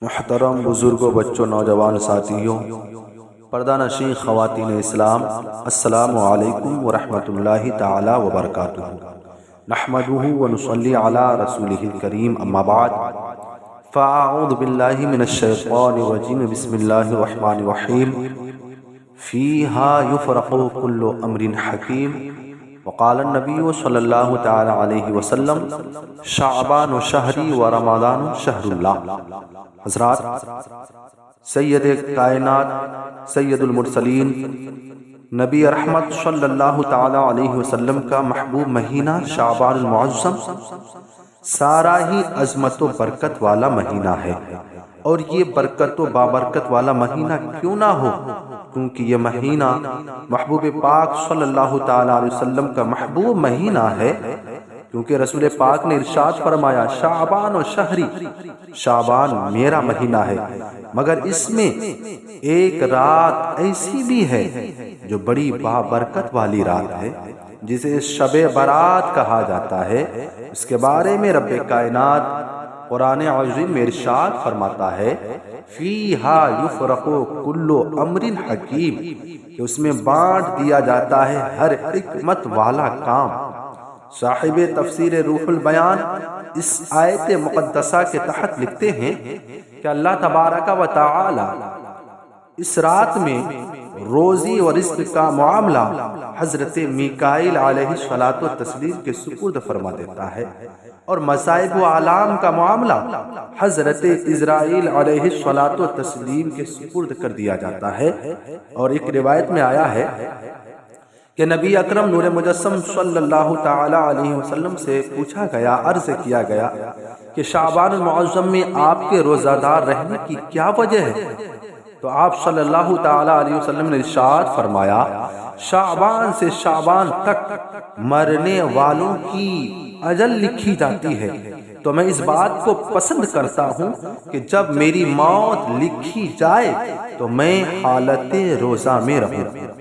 محترم بزرگوں، بچوں، نوجوان ساتھیوں، پردہ نشین خواتین اسلام، السلام علیکم ورحمۃ اللہ تعالی وبرکاتہ۔ نحمده ونصلی علی رسولہ الکریم، اما بعد فاعوذ باللہ من الشیطان الرجیم، بسم اللہ الرحمن الرحیم۔ فیہا یفرق کل امر حکیم، وقال النبی صلی اللہ تعالی علیہ وسلم، شعبان شہری و رمضان شہر اللہ۔ حضرات، سید کائنات، سید المرسلین، نبی رحمت صلی اللہ تعالی علیہ وسلم کا محبوب مہینہ شعبان المعظم سارا ہی عظمت و برکت والا مہینہ ہے، اور یہ برکت و بابرکت والا مہینہ کیوں نہ ہو، کیونکہ یہ مہینہ محبوب پاک صلی اللہ تعالی علیہ وسلم کا محبوب مہینہ ہے، کیونکہ رسول پاک نے ارشاد فرمایا، شعبان و شہری، شعبان میرا مہینہ ہے، مگر اس میں ایک رات ایسی بھی ہے جو بڑی بابرکت والی رات ہے، جسے شب برات کہا جاتا ہے۔ اس کے بارے میں رب کائنات قرآن عظیم میں ارشاد فرماتا ہے، فیہا یفرق کل امر حکیم، کہ اس میں بانٹ دیا جاتا ہے ہر حکمت والا کام۔ صاحب تفسیر روح البیان اس آیت مقدسہ کے تحت لکھتے ہیں کہ اللہ تبارک و تعالی اس رات میں روزی و رزق کا معاملہ حضرت میکائیل علیہ الصلوۃ والتسلیم کے سپرد فرما دیتا ہے، اور مصائب و آلام کا معاملہ حضرت عزرائیل علیہ الصلوۃ والتسلیم کے سپرد کر دیا جاتا ہے۔ اور ایک روایت میں آیا ہے کہ نبی اکرم نور مجسم صلی اللہ تعالی علیہ وسلم سے پوچھا گیا، عرض کیا گیا کہ شعبان المعظم میں آپ کے روزہ دار رہنے کی کیا وجہ ہے؟ تو آپ صلی اللہ تعالی علیہ وسلم نے ارشاد فرمایا، شعبان سے شعبان تک مرنے والوں کی اجل لکھی جاتی ہے، تو میں اس بات کو پسند کرتا ہوں کہ جب میری موت لکھی جائے تو میں حالت روزہ میں رہوں۔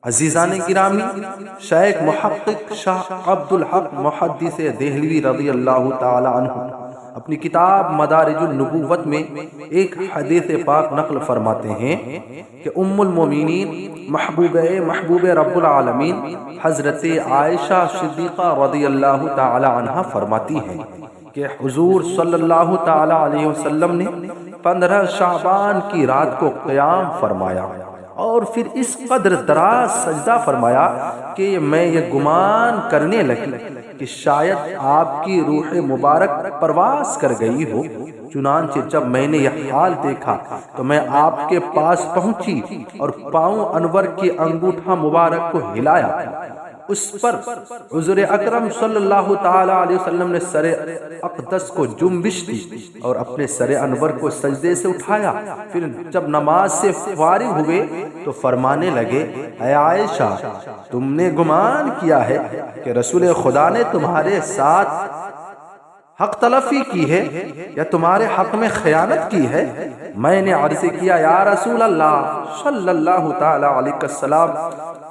عزیزان گرامی، شیخ محقق شاہ عبد الحق محدث دہلوی رضی اللہ تعالی عنہ اپنی کتاب مدارج النبوت میں ایک حدیث پاک نقل فرماتے ہیں کہ ام المومنین محبوب رب العالمین حضرت عائشہ صدیقہ رضی اللہ تعالی عنہ فرماتی ہیں کہ حضور صلی اللہ تعالی علیہ وسلم نے 15 شعبان کی رات کو قیام فرمایا، اور پھر اس قدر دراز سجدہ فرمایا کہ میں یہ گمان کرنے لگی کہ شاید آپ کی روح مبارک پرواز کر گئی ہو۔ چنانچہ جب میں نے یہ حال دیکھا تو میں آپ کے پاس پہنچی اور پاؤں انور کے انگوٹھا مبارک کو ہلایا۔ اس پر حضور اکرم صلی اللہ تعالی علیہ وسلم نے سر اقدس کو جنبش دی اور اپنے سر انور کو سجدے سے اٹھایا۔ پھر جب نماز سے فارغ ہوئے تو فرمانے لگے، اے عائشہ، تم نے گمان کیا ہے کہ رسول خدا نے تمہارے ساتھ حق تلفی کی ہے یا تمہارے حق میں خیانت کی ہے؟ میں نے عرض کیا، یا رسول اللہ صلی اللہ تعالی علیہ وسلم،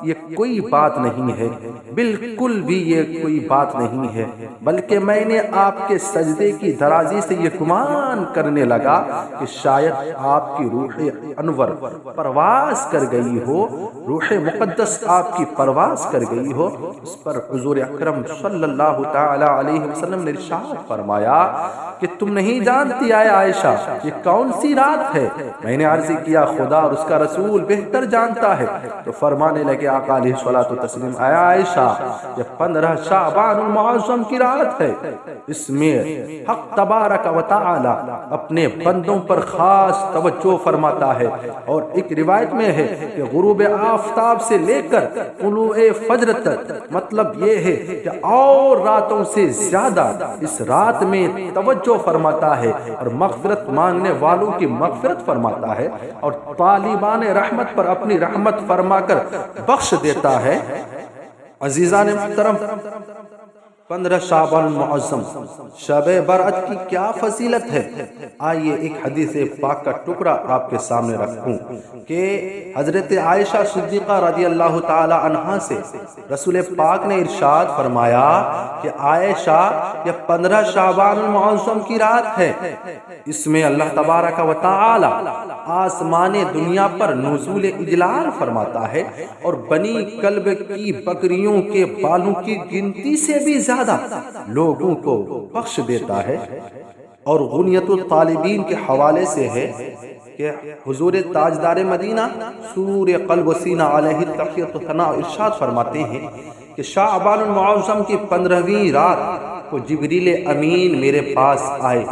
یہ کوئی بات نہیں ہے، بالکل بھی یہ کوئی بات نہیں ہے، بلکہ میں نے آپ کے سجدے کی درازی سے یہ گمان کرنے لگا کہ شاید آپ کی روح انور پرواز کر گئی ہو، روح مقدس آپ کی پرواز کر گئی ہو۔ اس پر حضور اکرم صلی اللہ تعالی علیہ وسلم نے ارشاد فرمایا کہ تم نہیں جانتی اے عائشہ یہ کون سی رات ہے؟ میں نے عرض کیا، خدا اور اس کا رسول بہتر جانتا ہے۔ تو فرمانے لگے آقا علیہ الصلوۃ والتسلیم، اے عائشہ، یہ 15 شعبان المعظم کی رات ہے، اس میں حق تبارک و تعالی اپنے بندوں پر خاص توجہ فرماتا ہے۔ اور ایک روایت میں ہے کہ غروب آفتاب سے لے کر طلوع فجر تک، مطلب یہ ہے کہ اور راتوں سے زیادہ اس رات میں توجہ فرماتا ہے اور مغفرت مانگنے والوں کی مغفرت فرماتا ہے، اور طالبان رحمت پر اپنی رحمت فرما کر بخش دیتا ہے۔ عزیزان محترم، 15 شعبان المعظم شب برأت کی کیا فضیلت ہے؟ آئیے ایک حدیث پاک کا ٹکڑا آپ کے سامنے رکھوں کہ حضرت عائشہ صدیقہ رضی اللہ تعالی عنہا سے رسول پاک نے ارشاد فرمایا کہ عائشہ یہ 15 شعبان المعظم کی رات ہے، اس میں اللہ تبارک و تعالی آسمان دنیا پر نزول اجلال فرماتا ہے اور بنی کلب کی بکریوں کے بالوں کی گنتی سے بھی زیادہ لوگوں کو بخش دیتا ہے۔ اور غنیت الطالبین کے حوالے سے ہے کہ حضور تاجدار مدینہ سرور قلب و سینہ علیہ تحیت و ثناء ارشاد فرماتے ہیں کہ شعبان المعظم کی 15ویں رات کو جبریل امین میرے پاس آئے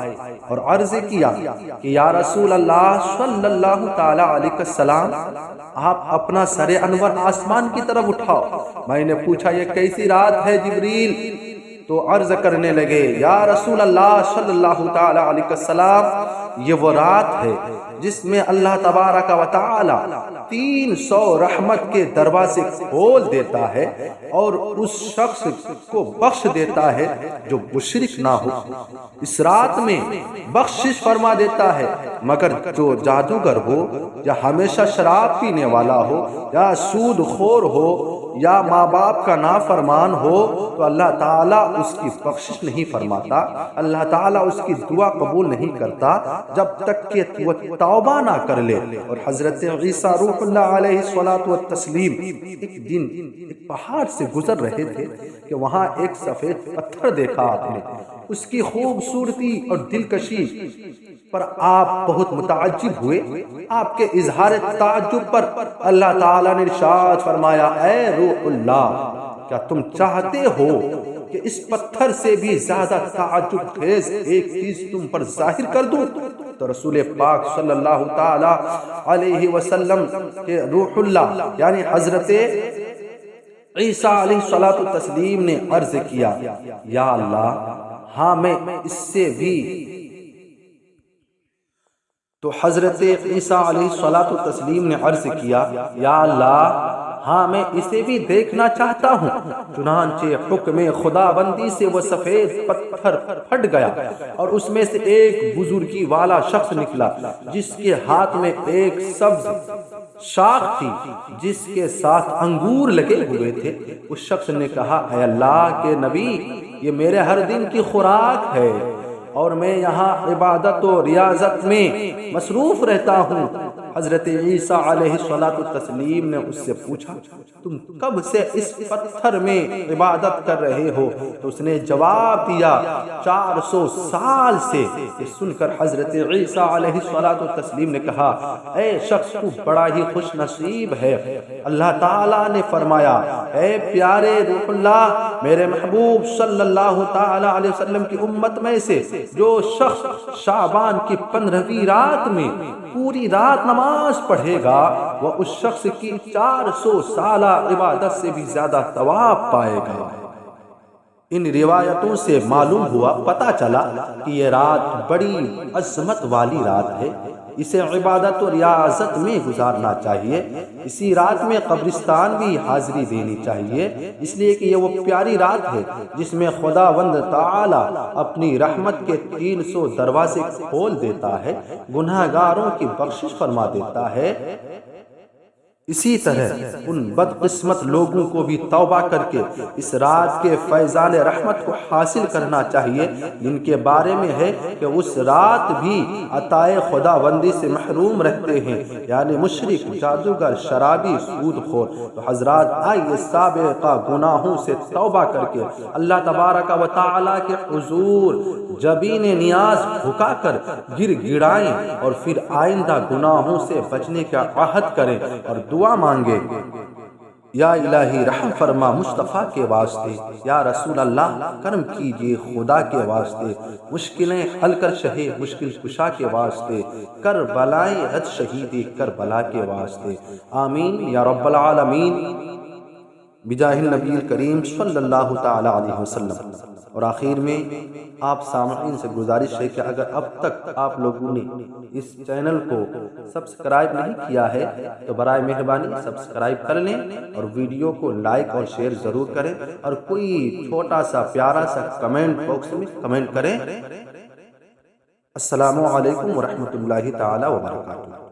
اور عرض کیا کہ یا رسول اللہ صلی اللہ تعالی علیہ وسلم، آپ اپنا سر انور آسمان کی طرف اٹھاؤ۔ میں نے پوچھا یہ کیسی رات ہے جبریل؟ تو عرض کرنے لگے یا رسول اللہ صلی اللہ تعالی علیہ وسلم، یہ وہ رات ہے جس میں اللہ تبارک و تعالی 300 رحمت کے دروازے کھول دیتا ہے اور اس شخص کو بخش دیتا ہے جو مشرک نہ ہو۔ اس رات میں بخشش فرما دیتا ہے، مگر جو جادوگر ہو یا ہمیشہ شراب پینے والا ہو یا سود خور ہو یا ماں باپ کا نافرمان ہو تو اللہ تعالیٰ اس کی بخشش نہیں فرماتا، اللہ تعالیٰ اس کی دعا قبول نہیں کرتا جب تک کہ وہ توبہ نہ کر لے۔ اور حضرت عیسیٰ روح اللہ علیہ الصلوۃ والتسلیم ایک دن ایک پہاڑ سے گزر رہے تھے کہ وہاں ایک سفید پتھر دیکھا آپ نے، اس کی خوبصورتی اور دلکشی پر آپ بہت متعجب ہوئے۔ آپ کے اظہار تعجب پر اللہ تعالیٰ نے ارشاد فرمایا اے روح اللہ، کیا تم چاہتے ہو کہ اس پتھر سے بھی زیادہ تعجب خیز ایک چیز تم پر ظاہر کر دوں؟ تو رسول پاک صلی اللہ تعالی علیہ وسلم کے روح اللہ یعنی حضرت عیسیٰ علیہ الصلوۃ والتسلیم نے عرض کیا یا اللہ ہاں میں اس سے بھی، تو حضرت عیسیٰ علیہ الصلوۃ والتسلیم نے عرض کیا یا اللہ ہاں میں اسے بھی دیکھنا چاہتا ہوں۔ چنانچہ حکم خدا بندی سے وہ سفید پتھر پھٹ گیا اور اس میں سے ایک بزرگی والا شخص نکلا جس کے ہاتھ میں ایک سبز شاخ تھی جس کے ساتھ انگور لگے ہوئے تھے۔ اس شخص نے کہا اے اللہ کے نبی، یہ میرے ہر دن کی خوراک ہے اور میں یہاں عبادت و ریاضت میں مصروف رہتا ہوں۔ حضرت عیسیٰ علیہ الصلوۃ والتسلیم نے اس سے پوچھا تم کب سے اس پتھر میں عبادت کر رہے ہو؟ تو اس نے جواب دیا 400 سال سے۔ یہ سن کر حضرت عیسیٰ علیہ الصلوۃ والتسلیم نے کہا اے شخص تو بڑا ہی خوش نصیب ہے، اللہ تعالیٰ نے فرمایا اے پیارے روح اللہ، میرے محبوب صلی اللہ تعالی علیہ وسلم کی امت میں سے جو شخص شعبان کی 15ویں رات میں پوری رات نماز پڑھے گا وہ اس شخص کی 400 سالہ عبادت سے بھی زیادہ ثواب پائے گا۔ ان روایتوں سے معلوم ہوا، پتہ چلا کہ یہ رات بڑی عظمت والی رات ہے، اسے عبادت و ریاضت میں گزارنا چاہیے۔ اسی رات میں قبرستان بھی حاضری دینی چاہیے، اس لیے کہ یہ وہ پیاری رات ہے جس میں خداوند تعالی اپنی رحمت کے 300 دروازے کھول دیتا ہے، گناہگاروں کی بخشش فرما دیتا ہے۔ اسی طرح ان بدقسمت لوگوں کو بھی توبہ کر کے اس رات کے فیضان رحمت کو حاصل کرنا چاہیے جن کے بارے میں ہے کہ اس رات بھی عطائے خدا بندی سے محروم رہتے ہیں، یعنی مشرک، جادوگر، شرابی، سود خور۔ تو حضرات آئیے سابقہ گناہوں سے توبہ کر کے اللہ تبارک و تعالی کے حضور جبین نیاز جھکا کر گر گڑائیں اور پھر آئندہ گناہوں سے بچنے کا عہد کریں اور دعا مانگے یا الہی رحم فرما مصطفیٰ کے واسطے، یا رسول اللہ کرم کیجئے خدا کے واسطے، مشکلیں حل کر شہے مشکل کشا کے واسطے، کر بلائیں رد شہید کربلا کے واسطے، آمین یا رب العالمین۔ بجاہ النبی کریم صلی اللہ تعالی علیہ وسلم۔ اور آخر میں آپ سامعین سے گزارش ہے کہ اگر اب تک آپ لوگوں نے اس چینل کو سبسکرائب نہیں کیا ہے تو برائے مہربانی سبسکرائب کر لیں اور ویڈیو کو لائک اور شیئر ضرور کریں، اور کوئی چھوٹا سا پیارا سا کمنٹ باکس میں کمنٹ کریں۔ السلام علیکم ورحمۃ اللہ تعالی وبرکاتہ۔